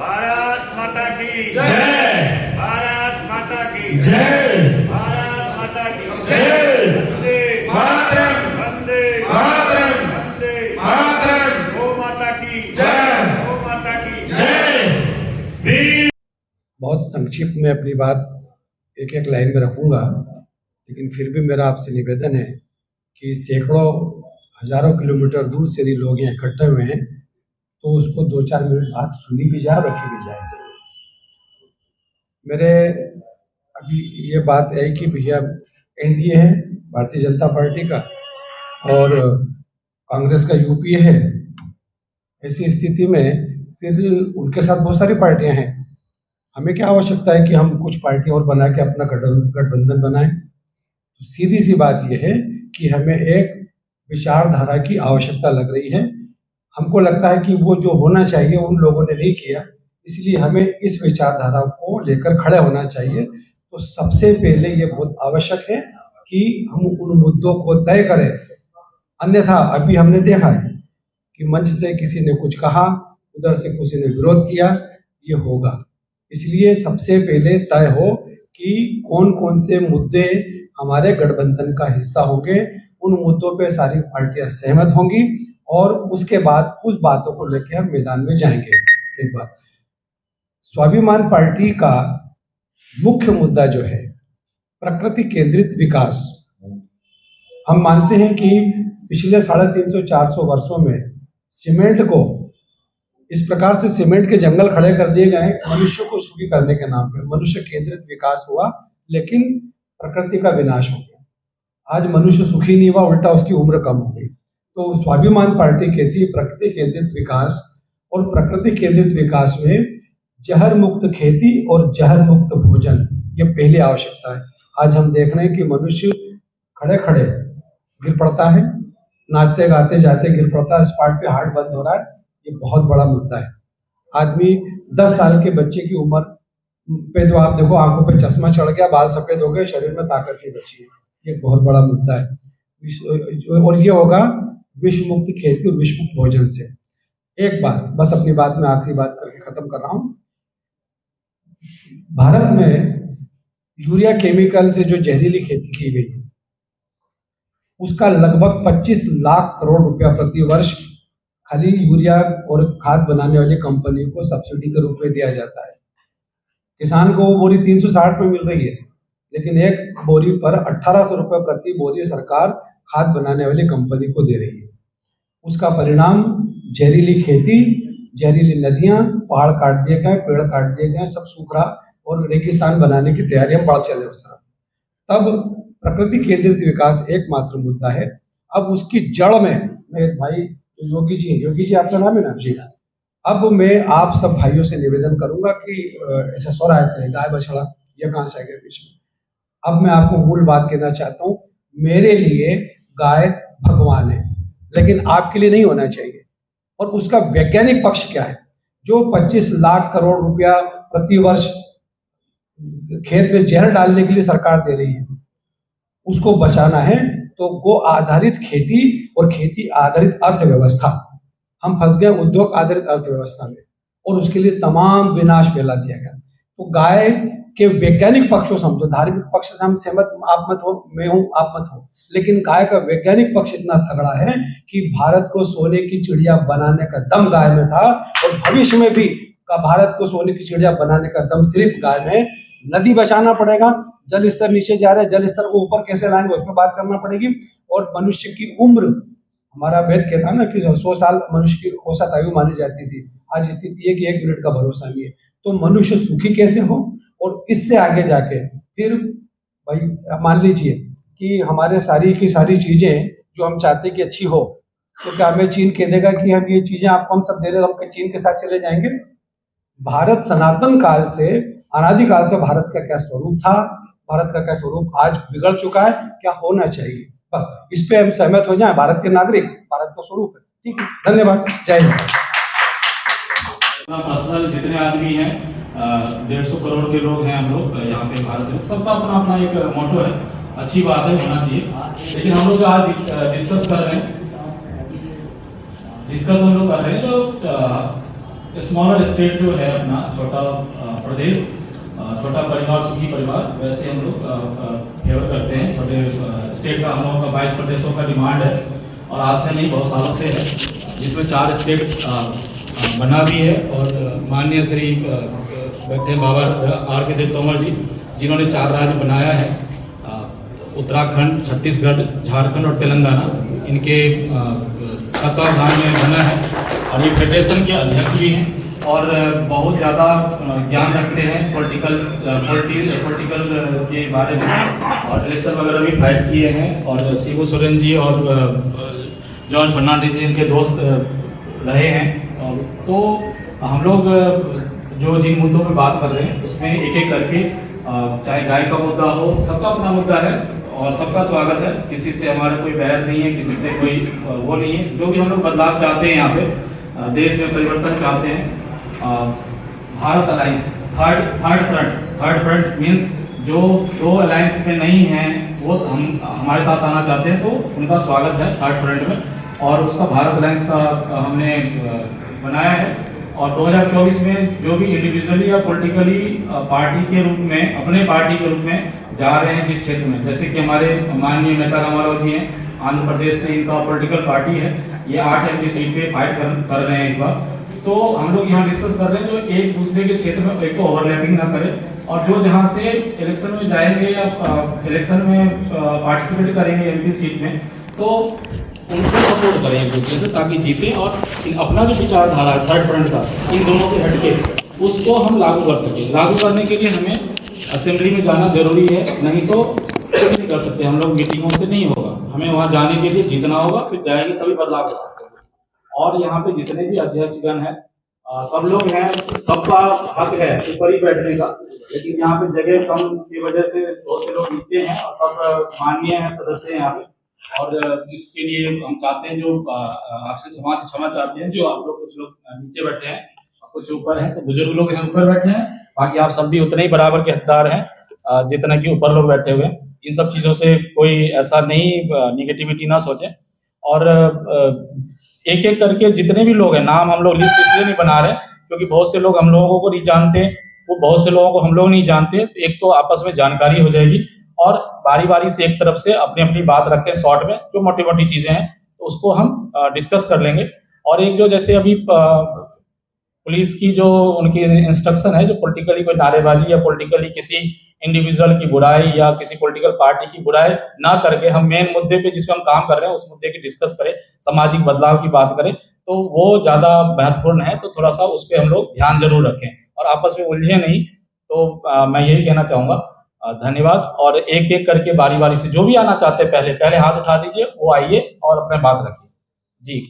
भारत माता की जय। भारत माता की जय। भारत माता की जय। वंदे मातरम। वंदे मातरम। वंदे मातरम। गौ माता की जय। गौ माता की जय। वीर। बहुत संक्षिप्त में अपनी बात एक एक लाइन में रखूंगा, लेकिन फिर भी मेरा आपसे निवेदन है कि सैकड़ों हजारों किलोमीटर दूर से यदि लोग यहाँ इकट्ठे हुए हैं तो उसको 2-4 मिनट बात सुनी भी जाए, रखी भी जाए। मेरे अभी ये बात है कि भैया एनडीए है भारतीय जनता पार्टी का और कांग्रेस का यूपीए है। ऐसी स्थिति में फिर उनके साथ बहुत सारी पार्टियां हैं। हमें क्या आवश्यकता है कि हम कुछ पार्टियां और बना के अपना गठबंधन बनाएं? तो सीधी सी बात यह है कि हमें एक विचारधारा की आवश्यकता लग रही है। हमको लगता है कि वो जो होना चाहिए उन लोगों ने नहीं किया, इसलिए हमें इस विचारधारा को लेकर खड़े होना चाहिए। तो सबसे पहले ये बहुत आवश्यक है कि हम उन मुद्दों को तय करें। अन्यथा अभी हमने देखा है कि मंच से किसी ने कुछ कहा, उधर से किसी ने विरोध किया, ये होगा। इसलिए सबसे पहले तय हो कि कौन कौन से मुद्दे हमारे गठबंधन का हिस्सा होंगे। उन मुद्दों पे सारी पार्टियां सहमत होंगी और उसके बाद उस बातों को लेकर हम मैदान में जाएंगे। एक बात, स्वाभिमान पार्टी का मुख्य मुद्दा जो है प्रकृति केंद्रित विकास। हम मानते हैं कि पिछले 350-400 वर्षों में सीमेंट को इस प्रकार से सीमेंट के जंगल खड़े कर दिए गए मनुष्य को सुखी करने के नाम पे। मनुष्य केंद्रित विकास हुआ लेकिन प्रकृति का विनाश हो गया। आज मनुष्य सुखी नहीं हुआ, उल्टा उसकी उम्र कम हो गई। तो स्वाभिमान पार्टी कहती है प्रकृति केंद्रित विकास, और प्रकृति केंद्रित विकास में जहर मुक्त खेती और जहर मुक्त भोजन, ये पहली आवश्यकता है। आज हम देख रहे हैं कि मनुष्य खड़े खड़े गिर पड़ता है, नाचते गाते जाते गिर पड़ता है, स्पॉट पे हार्ट बंद हो रहा है। ये बहुत बड़ा मुद्दा है। आदमी 10 साल के बच्चे की उम्र पे जो आप देखो आंखों पे चश्मा चढ़ गया, बाल सफेद हो गए, शरीर में ताकत नहीं बची है। ये बहुत बड़ा मुद्दा है और ये होगा विष मुक्त खेती और विष मुक्त भोजन से। एक बात बस अपनी बात में आखिरी बात करके खत्म कर रहा हूं। भारत में यूरिया केमिकल से जो जहरीली खेती की गई है उसका लगभग 25 लाख करोड़ रुपया प्रति वर्ष खाली यूरिया और खाद बनाने वाली कंपनी को सब्सिडी के रूप में दिया जाता है। किसान को वो बोरी 360 में मिल रही है, लेकिन एक बोरी पर 1800 रुपये प्रति बोरी सरकार खाद बनाने वाली कंपनी को दे रही है। उसका परिणाम जहरीली खेती, जहरीली नदियां, पहाड़ काट दिए गए, पेड़ काट दिए गए, सब सूख रहा और रेगिस्तान बनाने की तैयारी हम बढ़ चले उस तरफ। तब प्रकृति केंद्रित विकास एकमात्र मुद्दा है। अब उसकी जड़ में महेश भाई योगी जी आपका नाम है ना जी, अब मैं आप सब भाइयों से निवेदन करूंगा कि ऐसे स्वर आए थे गाय बछड़ा, ये कहां से आ गया बीच में। अब मैं आपको मूल बात कहना चाहता हूं, मेरे लिए गाय भगवान है, लेकिन आपके लिए नहीं होना चाहिए। और उसका वैज्ञानिक पक्ष क्या है? जो 25 लाख करोड़ रुपया प्रति वर्ष खेत में जहर डालने के लिए सरकार दे रही है, उसको बचाना है तो गो आधारित खेती और खेती आधारित अर्थव्यवस्था। हम फंस गए उद्योग आधारित अर्थव्यवस्था में और उसके लिए तमाम विनाश फैला दिया गया। तो गाय के वैज्ञानिक पक्ष को समझो, धार्मिक पक्ष से हम सहमत, आप मत हो, मैं हूं, आप मत हो, लेकिन गाय का वैज्ञानिक पक्ष इतना तगड़ा है कि भारत को सोने की चिड़िया बनाने का दम गाय में था और भविष्य में भी भारत को सोने की चिड़िया बनाने का दम सिर्फ गाय में। नदी बचाना पड़ेगा, जल स्तर नीचे जा रहा है, जल स्तर को ऊपर कैसे लाएंगे उस पर बात करना पड़ेगी। और मनुष्य की उम्र, हमारा वेद कहता है ना कि 100 साल मनुष्य की औसत आयु मानी जाती थी, आज स्थिति है कि 1 मिनट का भरोसा नहीं है। तो मनुष्य सुखी कैसे हो, और इससे आगे जाके फिर भाई मान लीजिए कि हमारे सारी की सारी चीजें जो हम चाहते कि अच्छी हो, तो क्या हमें चीन कह देगा कि हम ये चीजें आपको हम सब दे रहे, हम चीन के साथ चले जाएंगे? भारत सनातन काल से, अनादिकाल से भारत का क्या स्वरूप था, भारत का क्या स्वरूप आज बिगड़ चुका है, क्या होना चाहिए, बस इस पे हम सहमत हो जाएं। भारत के नागरिक, भारत का स्वरूप है, ठीक है। धन्यवाद, जय हिंद। पर्सनल जितने आदमी हैं 150 करोड़ के लोग हैं हम लोग यहाँ पे भारत में, सबका अपना अपना एक मोटो है, अच्छी बात है, होना चाहिए। लेकिन हम लोग जो आज डिस्कस हम लोग कर रहे हैं, तो स्मॉलर स्टेट जो है अपना छोटा प्रदेश, छोटा परिवार सुखी परिवार, वैसे हम लोग फेवर करते हैं। छोटे स्टेट का हम लोगों का 22 प्रदेशों का डिमांड है और आज से नहीं बहुत सालों से है, जिसमें 4 स्टेट बना भी है। और माननीय श्री बैठे बाबा आर के देव तोमर जी, जिन्होंने 4 राज्य बनाया है, उत्तराखंड, छत्तीसगढ़, झारखंड और तेलंगाना, इनके तत्वावधान में बना है। और ये फेडरेशन के अध्यक्ष भी हैं और बहुत ज़्यादा ज्ञान रखते हैं पॉलिटिकल के बारे में, और इलेक्शन वगैरह भी फाइट किए हैं। और शिबू सोरेन जी और जॉर्ज फर्नांडिस जी इनके दोस्त रहे हैं। और तो हम लोग जो जिन मुद्दों पे बात कर रहे हैं उसमें एक एक करके, चाहे गाय का मुद्दा हो, सबका अपना मुद्दा है और सबका स्वागत है। किसी से हमारा कोई बैर नहीं है, किसी से कोई वो नहीं है। जो भी हम लोग बदलाव चाहते हैं, यहाँ पे देश में परिवर्तन चाहते हैं। Bharat alliance third front means जो 2 अलायंस में नहीं हैं वो हम हमारे साथ आना चाहते हैं, तो उनका स्वागत है थर्ड फ्रंट में। और उसका भारत अलायंस का हमने बनाया है। और 2024 में जो भी इंडिविजुअली या पॉलिटिकली पार्टी के रूप में, अपने पार्टी के रूप में जा रहे हैं जिस क्षेत्र में, जैसे कि हमारे माननीय नेता रामाराव जी हैं, आंध्र प्रदेश से इनका पॉलिटिकल पार्टी है, ये 8 MP सीट पे फाइट कर रहे हैं इस बार। तो हम लोग यहाँ डिस्कस कर रहे हैं जो एक दूसरे के क्षेत्र में एक तो ओवरलैपिंग ना करे, और जो जहाँ से इलेक्शन में जाएंगे या इलेक्शन में पार्टिसिपेट करेंगे MP सीट में, तो उनको सपोर्ट करें एक दूसरे से, ताकि जीतें। और अपना जो विचारधारा है थर्ड फ्रंट का, इन दोनों से हटके उसको हम लागू कर सकें। लागू करने के लिए हमें असेंबली में जाना जरूरी है, नहीं तो कुछ नहीं कर सकते हम लोग, मीटिंगों से नहीं होगा। हमें वहाँ जाने के लिए जीतना होगा, फिर जाएंगे तभी बदलाव कर सकते हैं। और यहाँ पे जितने भी अध्यक्षगण हैं, सब लोग हैं, सबका हक है ऊपर ही बैठने का, लेकिन यहाँ पे जगह कम की वजह से बहुत से लोग नीचे हैं और सब माननीय हैं, सदस्य हैं यहाँ पे। और इसके लिए हम चाहते हैं, जो आपसे क्षमा चाहते हैं, जो आप लोग कुछ लोग नीचे बैठे हैं, कुछ ऊपर हैं, तो बुजुर्ग लोग यहाँ ऊपर बैठे हैं, बाकी आप सब भी उतने ही बराबर के हकदार हैं जितना कि ऊपर लोग बैठे हुए हैं। इन सब चीज़ों से कोई ऐसा नहीं निगेटिविटी ना सोचें। और एक एक करके जितने भी लोग हैं, नाम हम लोग लिस्ट इसलिए नहीं बना रहे क्योंकि बहुत से लोग हम लोगों को नहीं जानते, वो बहुत से लोगों को हम लोग नहीं जानते। तो एक तो आपस में जानकारी हो जाएगी, और बारी बारी से एक तरफ से अपनी अपनी बात रखें शॉर्ट में, जो मोटी मोटी चीजें हैं तो उसको हम डिस्कस कर लेंगे। और एक जो जैसे अभी पुलिस की जो उनकी इंस्ट्रक्शन है, जो पॉलिटिकली कोई नारेबाजी या पॉलिटिकली किसी इंडिविजुअल की बुराई या किसी पॉलिटिकल पार्टी की बुराई ना करके हम मेन मुद्दे पे जिस पे हम काम कर रहे हैं उस मुद्दे की डिस्कस करें, सामाजिक बदलाव की बात करें, तो वो ज्यादा महत्वपूर्ण है। तो थोड़ा सा उस पर हम लोग ध्यान जरूर रखें और आपस में उलझे नहीं। तो मैं यही कहना चाहूंगा। धन्यवाद। और एक एक करके बारी बारी से जो भी आना चाहते हैं, पहले हाथ उठा दीजिए, वो आइए और अपने बात रखिए जी।